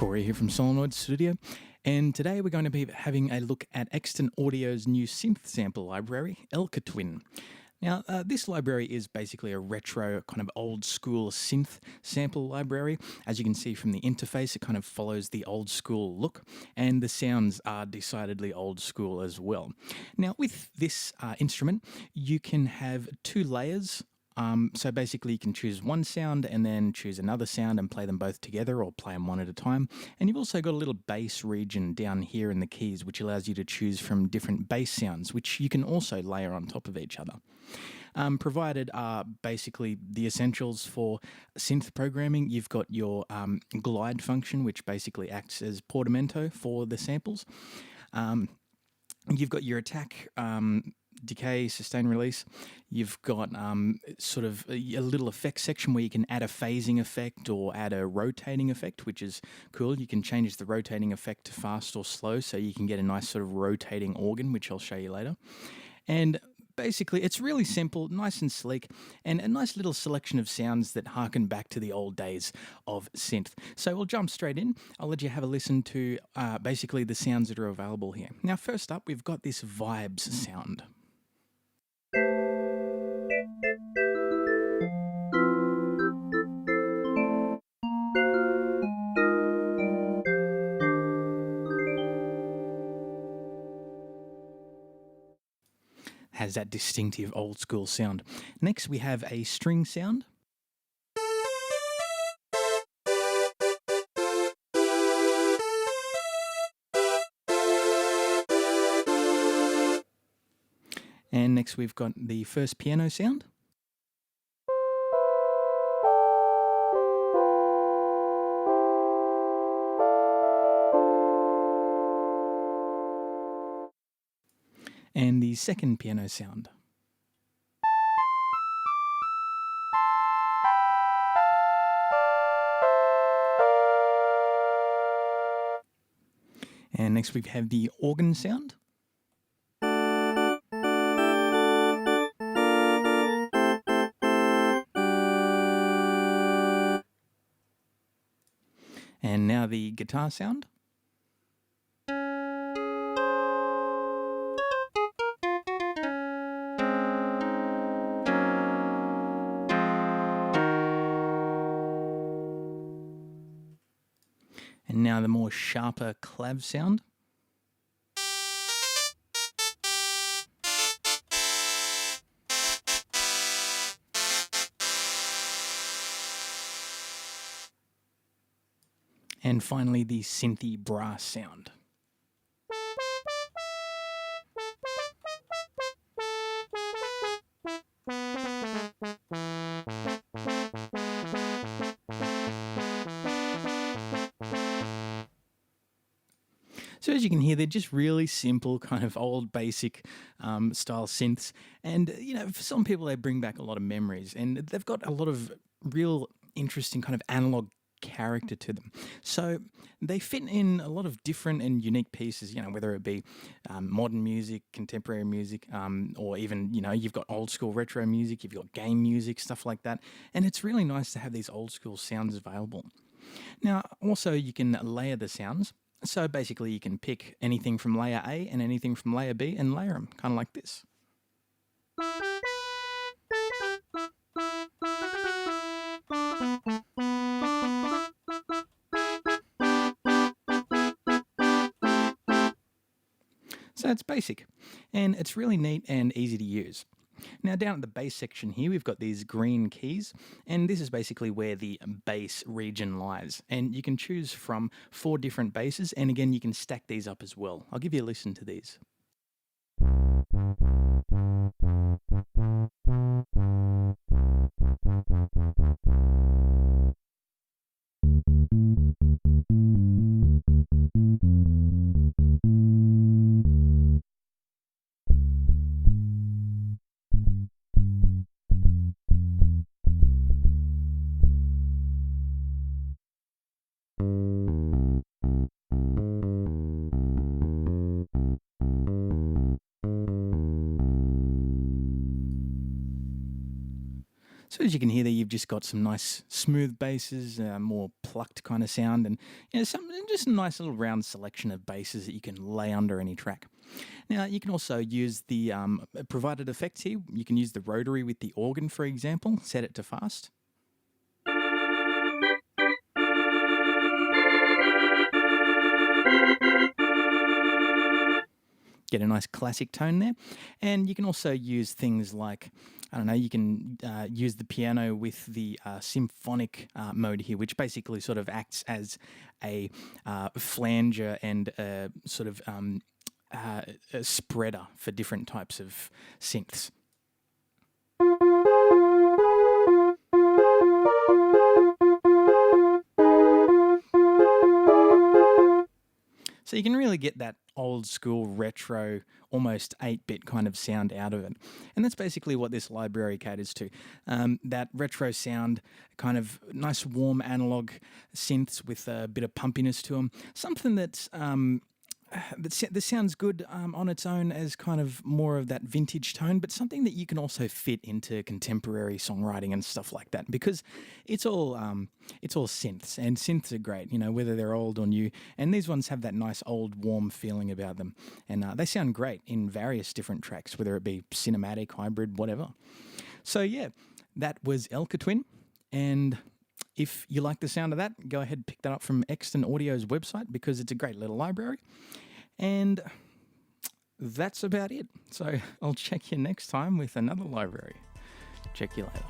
Corey here from Solenoid Studio, and today we're going to be having a look at Xtant Audio's new synth sample library, Elkatwin. Now, this library is basically a retro, kind of old school synth sample library. As you can see from the interface, it kind of follows the old school look, and the sounds are decidedly old school as well. Now, with this instrument, you can have two layers. So basically you can choose one sound and then choose another sound and play them both together or play them one at a time. And you've also got a little bass region down here in the keys which allows you to choose from different bass sounds which you can also layer on top of each other. Provided are basically the essentials for synth programming. You've got your glide function which basically acts as portamento for the samples. You've got your attack, decay, sustain, release. You've got sort of a little effect section where you can add a phasing effect or add a rotating effect, which is cool. You can change the rotating effect to fast or slow so you can get a nice sort of rotating organ, which I'll show you later. And basically, it's really simple, nice and sleek, and a nice little selection of sounds that harken back to the old days of synth. So we'll jump straight in. I'll let you have a listen to basically the sounds that are available here. Now, first up, we've got this vibes sound. Has that distinctive old school sound. Next, we have a string sound. And next we've got the first piano sound. And the second piano sound. And next we have the organ sound. And now the guitar sound. And now the more sharper clav sound. And finally the synthy brass sound. So as you can hear, they're just really simple, kind of old, basic style synths. And, you know, for some people, they bring back a lot of memories. And they've got a lot of real interesting kind of analog character to them. So they fit in a lot of different and unique pieces, you know, whether it be modern music, contemporary music, or even, you know, you've got old school retro music, you've got game music, stuff like that. And it's really nice to have these old school sounds available. Now, also you can layer the sounds. So basically you can pick anything from layer A and anything from layer B and layer them, kind of like this. So it's basic, and it's really neat and easy to use. Now down at the bass section here, we've got these green keys, and this is basically where the bass region lies. And you can choose from 4 different basses, and again, you can stack these up as well. I'll give you a listen to these. So as you can hear there, you've just got some nice smooth basses, more plucked kind of sound, and just a nice little round selection of basses that you can lay under any track. Now you can also use the provided effects here. You can use the rotary with the organ, for example. Set it to fast. Get a nice classic tone there. And you can also use things like, I don't know, you can use the piano with the symphonic mode here, which basically sort of acts as a flanger and a sort of a spreader for different types of synths. So you can really get that old school retro, almost 8-bit kind of sound out of it. And that's basically what this library caters to. That retro sound, kind of nice warm analog synths with a bit of pumpiness to them. Something that's that sounds good on its own as kind of more of that vintage tone, but something that you can also fit into contemporary songwriting and stuff like that, because it's all synths, and synths are great, whether they're old or new. And these ones have that nice old warm feeling about them, and they sound great in various different tracks, whether it be cinematic, hybrid, whatever. So yeah, that was Elkatwin, and if you like the sound of that, go ahead and pick that up from Xtant Audio's website, because it's a great little library. And that's about it. So I'll check you next time with another library. Check you later.